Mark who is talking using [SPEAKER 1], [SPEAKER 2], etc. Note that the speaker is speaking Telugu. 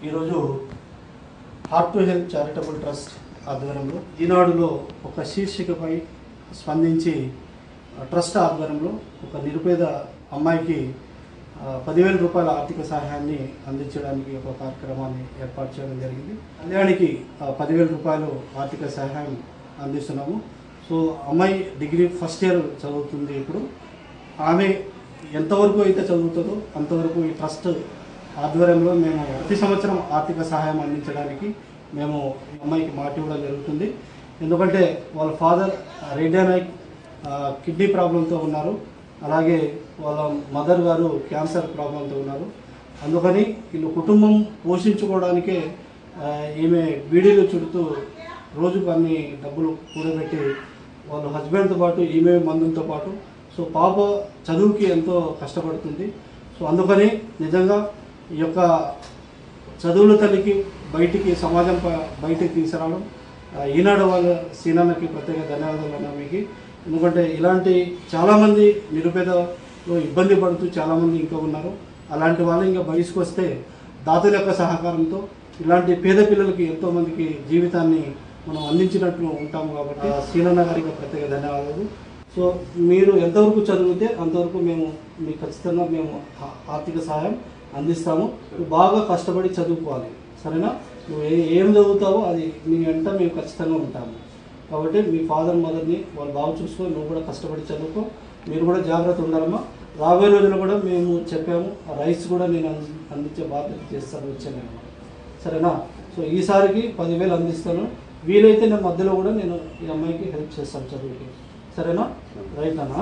[SPEAKER 1] ఈరోజు heart to health charitable trust ఆధ్వర్యంలో ఈనాడులో ఒక శీర్షికపై స్పందించి ట్రస్ట్ ఆధ్వర్యంలో ఒక నిరుపేద అమ్మాయికి 10,000 రూపాయల ఆర్థిక సహాయాన్ని అందించడానికి ఒక కార్యక్రమాన్ని ఏర్పాటు చేయడం జరిగింది. కళ్యాణికి 10,000 రూపాయలు ఆర్థిక సహాయం అందిస్తున్నాము. సో అమ్మాయి డిగ్రీ ఫస్ట్ ఇయర్ చదువుతుంది. ఇప్పుడు ఆమె ఎంతవరకు అయితే చదువుతుందో అంతవరకు ఈ ట్రస్ట్ ఆధ్వర్యంలో మేము ప్రతి సంవత్సరం ఆర్థిక సహాయం అందించడానికి మేము అమ్మాయికి మాట ఇవ్వడం జరుగుతుంది. ఎందుకంటే వాళ్ళ ఫాదర్ రేడియానైక్ కిడ్నీ ప్రాబ్లంతో ఉన్నారు, అలాగే వాళ్ళ మదర్ గారు క్యాన్సర్ ప్రాబ్లంతో ఉన్నారు. అందుకని వీళ్ళు కుటుంబం పోషించుకోవడానికే ఈమె బీడీలు చుడుతూ రోజుకు అన్ని డబ్బులు కూడబెట్టి వాళ్ళ హస్బెండ్తో పాటు ఈమె మందులతో పాటు సో పాప చదువుకి ఎంతో కష్టపడుతుంది. సో అందుకని నిజంగా ఈ యొక్క చదువుల తల్లికి బయటికి సమాజం బయటికి తీసుకురావడం ఈనాడు వాళ్ళ సీనన్నకి ప్రత్యేక ధన్యవాదాలు అన్నా మీకు. ఎందుకంటే ఇలాంటి చాలామంది నిరుపేదలో ఇబ్బంది పడుతూ చాలామంది ఇంకా ఉన్నారు. అలాంటి వాళ్ళు ఇంకా బయటకు వస్తే దాతల యొక్క సహకారంతో ఇలాంటి పేద పిల్లలకి ఎంతోమందికి జీవితాన్ని మనం అందించినట్లు ఉంటాము. కాబట్టి సీనన్న గారికి ప్రత్యేక ధన్యవాదాలు. సో మీరు ఎంతవరకు చదివితే అంతవరకు మేము మీకు ఖచ్చితంగా మేము ఆర్థిక సహాయం అందిస్తాము. నువ్వు బాగా కష్టపడి చదువుకోవాలి, సరేనా? నువ్వు ఏం చదువుతావో అది మీ వెంట మేము ఖచ్చితంగా ఉంటాము. కాబట్టి మీ ఫాదర్ మదర్ని వాళ్ళు బాగా చూసుకో, నువ్వు కూడా కష్టపడి చదువుకో, మీరు కూడా జాగ్రత్త ఉండాలమ్మా. రాబోయే రోజుల్లో కూడా మేము చెప్పాము, ఆ రైస్ కూడా నేను అందించే బాధ్యత చేస్తాను వచ్చాను, సరేనా? సో ఈసారికి 10,000 అందిస్తాను. వీలైతే నేను మధ్యలో కూడా నేను ఈ అమ్మాయికి హెల్ప్ చేస్తాను చదువుకి, సరేనా? రైట్ అన్నా?